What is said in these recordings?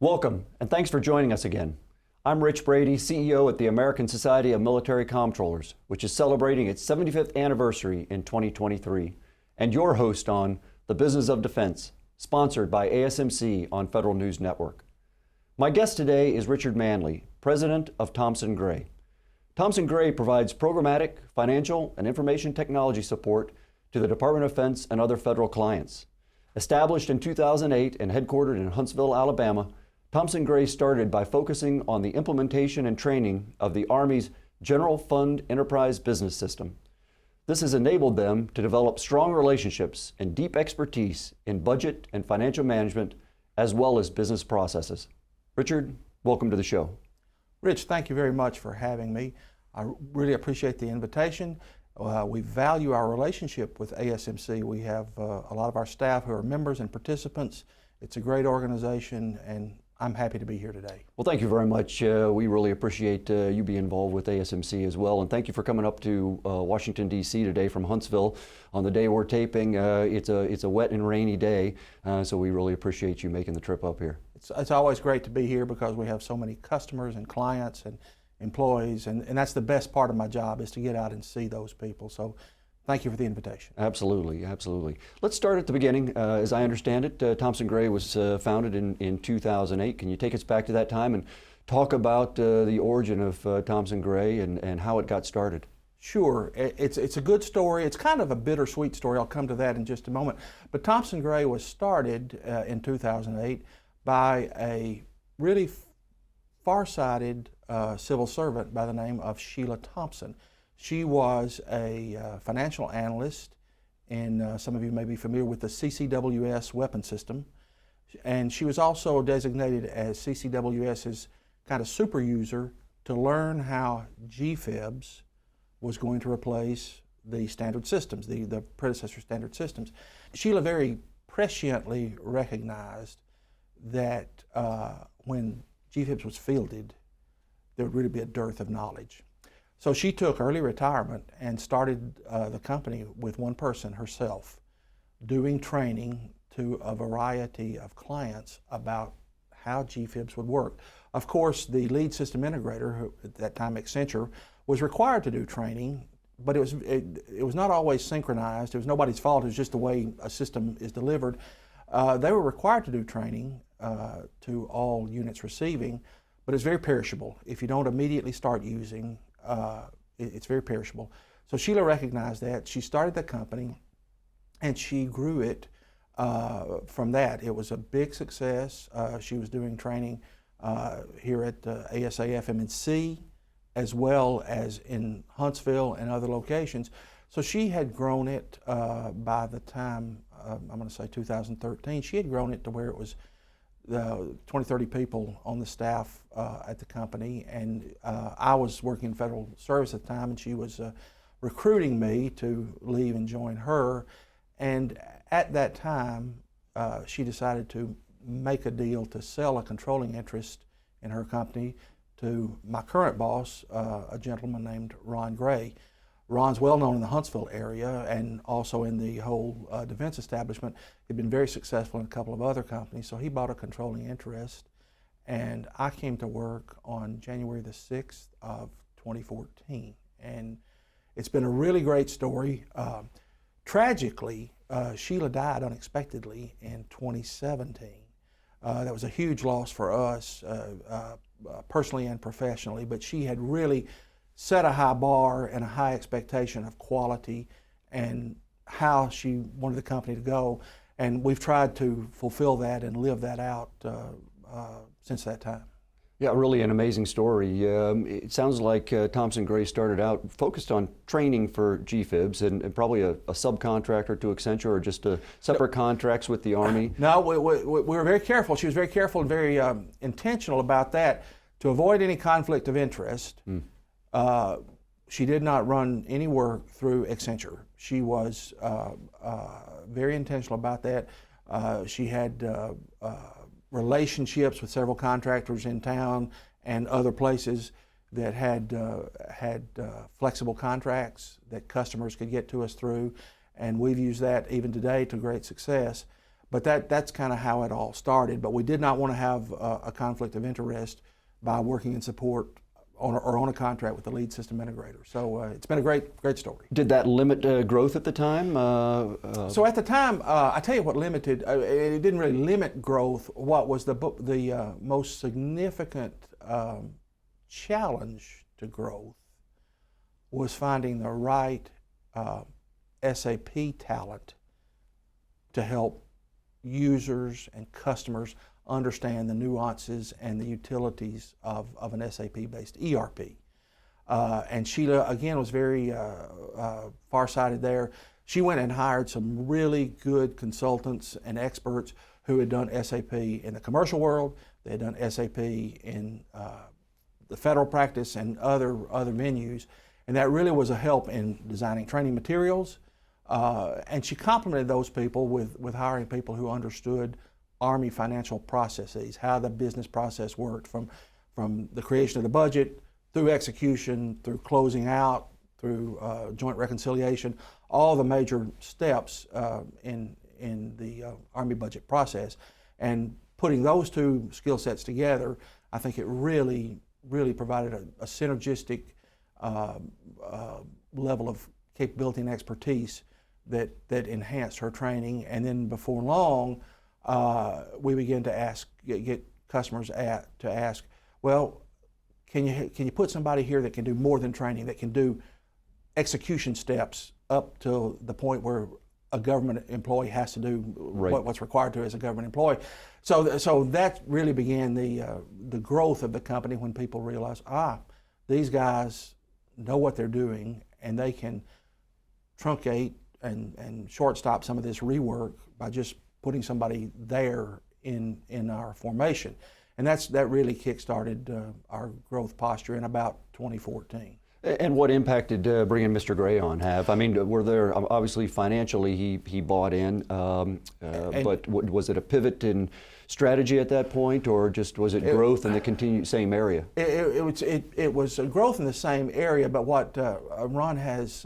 Welcome, and thanks for joining us again. I'm Rich Brady, CEO at the American Society of Military Comptrollers, which is celebrating its 75th anniversary in 2023, and your host on The Business of Defense, sponsored by ASMC on Federal News Network. My guest today is Richard Manley, President of Thompson Gray. Thompson Gray provides programmatic, financial, and information technology support to the Department of Defense and other federal clients. Established in 2008 and headquartered in Huntsville, Alabama, Thompson Gray started by focusing on the implementation and training of the Army's General Fund Enterprise Business System. This has enabled them to develop strong relationships and deep expertise in budget and financial management, as well as business processes. Richard, welcome to the show. Rich, thank you very much for having me. I really appreciate the invitation. We value our relationship with ASMC. We have a lot of our staff who are members and participants. It's a great organization, and I'm happy to be here today. Well, thank you very much. We really appreciate you being involved with ASMC as well, and thank you for coming up to Washington, D.C. today from Huntsville on the day we're taping. It's a wet and rainy day, so we really appreciate you making the trip up here. It's always great to be here because we have so many customers and clients and employees, and that's the best part of my job, is to get out and see those people. So thank you for the invitation. Absolutely, absolutely. Let's start at the beginning. As I understand it, Thompson Gray was founded in 2008. Can you take us back to that time and talk about the origin of Thompson Gray and how it got started? Sure. It's a good story. It's kind of a bittersweet story. I'll come to that in just a moment. But Thompson Gray was started in 2008 by a really far-sighted civil servant by the name of Sheila Thompson. She was a financial analyst, and some of you may be familiar with the CCWS weapon system. And she was also designated as CCWS's kind of super user to learn how GFIBS was going to replace the standard systems, the predecessor standard systems. Sheila very presciently recognized that when GFIBS was fielded, there would really be a dearth of knowledge. So she took early retirement and started the company with one person, herself, doing training to a variety of clients about how GFIBS would work. Of course, the lead system integrator, who at that time Accenture, was required to do training, but it was not always synchronized. It was nobody's fault. It was just the way a system is delivered. They were required to do training to all units receiving, but it's very perishable. If you don't immediately start using, it's very perishable. So Sheila recognized that. She started the company, and she grew it from that. It was a big success. She was doing training here at ASA-FMNC, as well as in Huntsville and other locations. So she had grown it by the time, I'm going to say 2013, she had grown it to where it was 20, 30 people on the staff at the company, and I was working in federal service at the time, and she was recruiting me to leave and join her. And at that time, she decided to make a deal to sell a controlling interest in her company to my current boss, a gentleman named Ron Gray. Ron's well known in the Huntsville area and also in the whole defense establishment. He'd been very successful in a couple of other companies, so he bought a controlling interest, and I came to work on January the 6th of 2014. And it's been a really great story. Tragically, Sheila died unexpectedly in 2017. That was a huge loss for us, personally and professionally, but she had really set a high bar and a high expectation of quality and how she wanted the company to go. And we've tried to fulfill that and live that out since that time. Yeah, really an amazing story. It sounds like Thompson Gray started out focused on training for GFIBS and probably a subcontractor to Accenture, or just separate contracts with the Army. No, we were very careful. She was very careful and very intentional about that to avoid any conflict of interest. She did not run any work through Accenture. She was very intentional about that. She had relationships with several contractors in town and other places. that had flexible contracts that customers could get to us through, and we've used that even today to great success. But that's kind of how it all started. But we did not want to have a conflict of interest by working in support on a contract with the lead system integrator. So it's been a great story. Did that limit growth at the time? So at the time, I tell you what limited, it didn't really limit growth. What was the most significant challenge to growth was finding the right SAP talent to help users and customers understand the nuances and the utilities of an SAP-based ERP. And Sheila, again, was very far-sighted there. She went and hired some really good consultants and experts who had done SAP in the commercial world. They had done SAP in the federal practice and other venues. And that really was a help in designing training materials. And she complemented those people with hiring people who understood Army financial processes, how the business process worked from the creation of the budget, through execution, through closing out, through joint reconciliation, all the major steps in the Army budget process. And putting those two skill sets together, I think it really provided a synergistic level of capability and expertise that enhanced her training. And then before long, we began to get customers to ask, well, can you put somebody here that can do more than training, that can do execution steps up to the point where a government employee has to do what's required to as a government employee. So that really began the growth of the company when people realized, these guys know what they're doing and they can truncate and shortstop some of this rework by just putting somebody there in our formation. And that really kick-started our growth posture in about 2014. And what impact did bringing Mr. Gray on have? I mean, were there, obviously financially he bought in, but was it a pivot in strategy at that point, or just was it growth in the continued same area? It was a growth in the same area, but what Ron has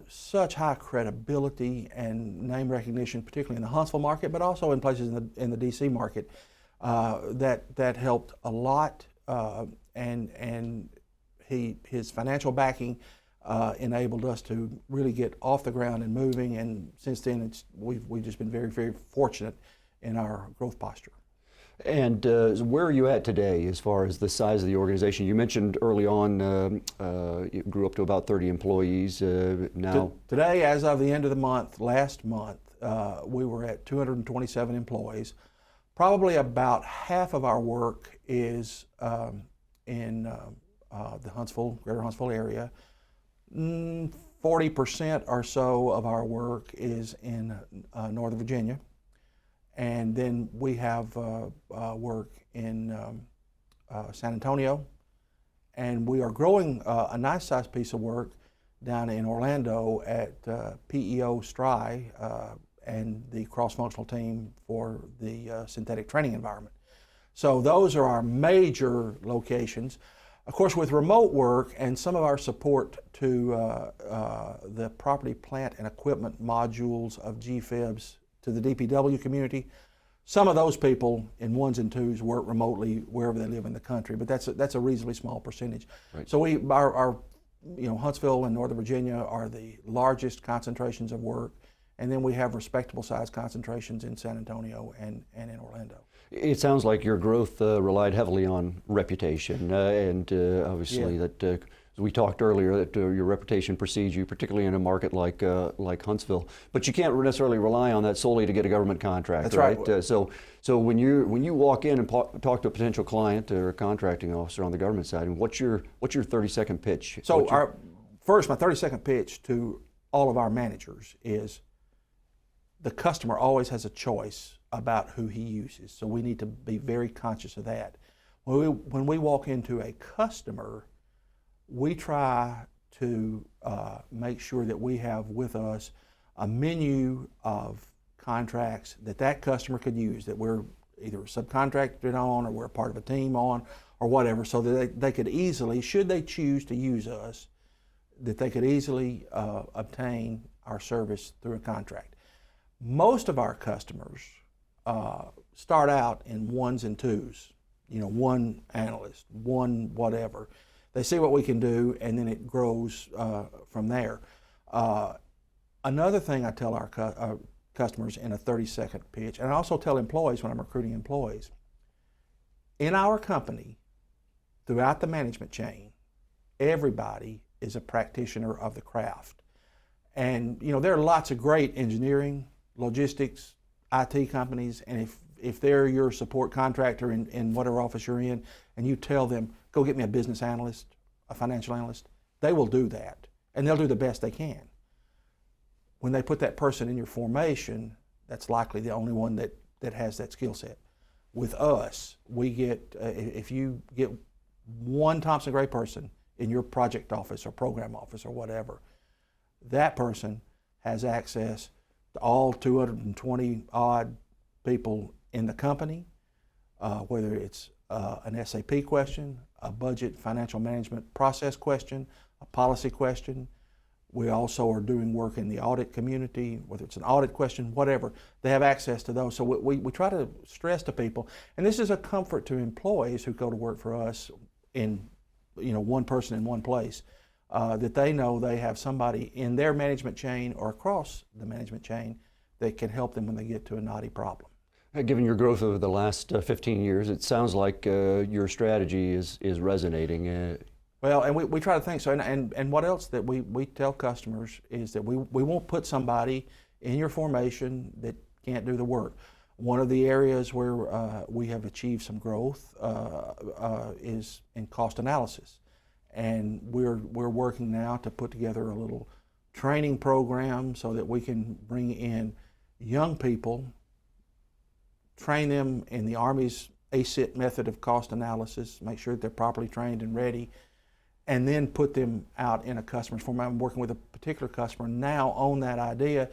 such high credibility and name recognition, particularly in the Huntsville market, but also in places in the DC market, that helped a lot, and his financial backing enabled us to really get off the ground and moving. And since then, we've just been very fortunate in our growth posture. And where are you at today as far as the size of the organization? You mentioned early on you grew up to about 30 employees now. Today, as of the end of the month, last month, we were at 227 employees. Probably about half of our work is in the greater Huntsville area. 40% or so of our work is in Northern Virginia. And then we have work in San Antonio, and we are growing a nice sized piece of work down in Orlando at PEO STRI and the cross-functional team for the synthetic training environment. So those are our major locations. Of course, with remote work and some of our support to the property, plant, and equipment modules of GFIBs to the DPW community, some of those people in ones and twos work remotely wherever they live in the country, but that's a reasonably small percentage. Right. So our Huntsville and Northern Virginia are the largest concentrations of work, and then we have respectable size concentrations in San Antonio and in Orlando. It sounds like your growth relied heavily on reputation, and obviously that, as we talked earlier, that your reputation precedes you, particularly in a market like Huntsville. But you can't necessarily rely on that solely to get a government contract. That's right. So when you walk in and talk to a potential client or a contracting officer on the government side, and what's your 30-second pitch? So my 30-second pitch to all of our managers is the customer always has a choice about who he uses. So we need to be very conscious of that. When we walk into a customer, we try to make sure that we have with us a menu of contracts that customer could use, that we're either subcontracted on or we're part of a team on or whatever, so that they could easily, should they choose to use us, that they could easily obtain our service through a contract. Most of our customers start out in ones and twos, one analyst, one whatever. They see what we can do, and then it grows from there. Another thing I tell our customers in a 30-second pitch, and I also tell employees when I'm recruiting employees, in our company, throughout the management chain, everybody is a practitioner of the craft. And there are lots of great engineering, logistics, IT companies, and if they're your support contractor in whatever office you're in, and you tell them, go get me a business analyst, a financial analyst, they will do that, and they'll do the best they can. When they put that person in your formation, that's likely the only one that has that skill set. With us, we get, if you get one Thompson Gray person in your project office or program office or whatever, that person has access to all 220 odd people in the company, whether it's an SAP question, a budget financial management process question, a policy question. We also are doing work in the audit community, whether it's an audit question, whatever. They have access to those. So we try to stress to people, and this is a comfort to employees who go to work for us in one person in one place, that they know they have somebody in their management chain or across the management chain that can help them when they get to a knotty problem. Given your growth over the last 15 years, it sounds like your strategy is resonating. Well, and we try to think so. And what else that we tell customers is that we won't put somebody in your formation that can't do the work. One of the areas where we have achieved some growth is in cost analysis. And we're working now to put together a little training program so that we can bring in young people, train them in the Army's ACIT method of cost analysis, make sure that they're properly trained and ready, and then put them out in a customer's form. I'm working with a particular customer now on that idea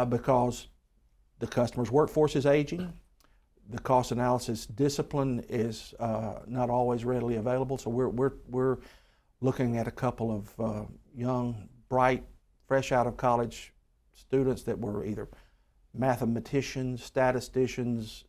because the customer's workforce is aging, the cost analysis discipline is not always readily available, so we're looking at a couple of young, bright, fresh out of college students that were either mathematicians, statisticians,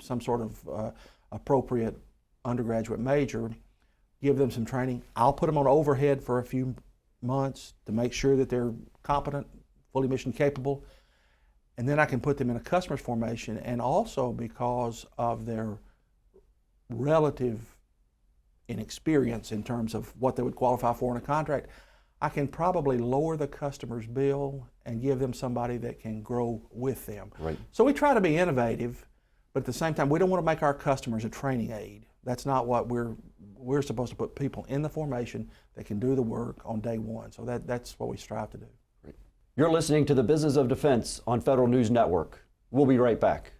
some sort of appropriate undergraduate major, give them some training. I'll put them on overhead for a few months to make sure that they're competent, fully mission capable, and then I can put them in a customer's formation. And also because of their relative inexperience in terms of what they would qualify for in a contract, I can probably lower the customer's bill and give them somebody that can grow with them. Right. So we try to be innovative, but at the same time, we don't want to make our customers a training aid. That's not what we're supposed to put people in the formation that can do the work on day one. So that's what we strive to do. Right. You're listening to The Business of Defense on Federal News Network. We'll be right back.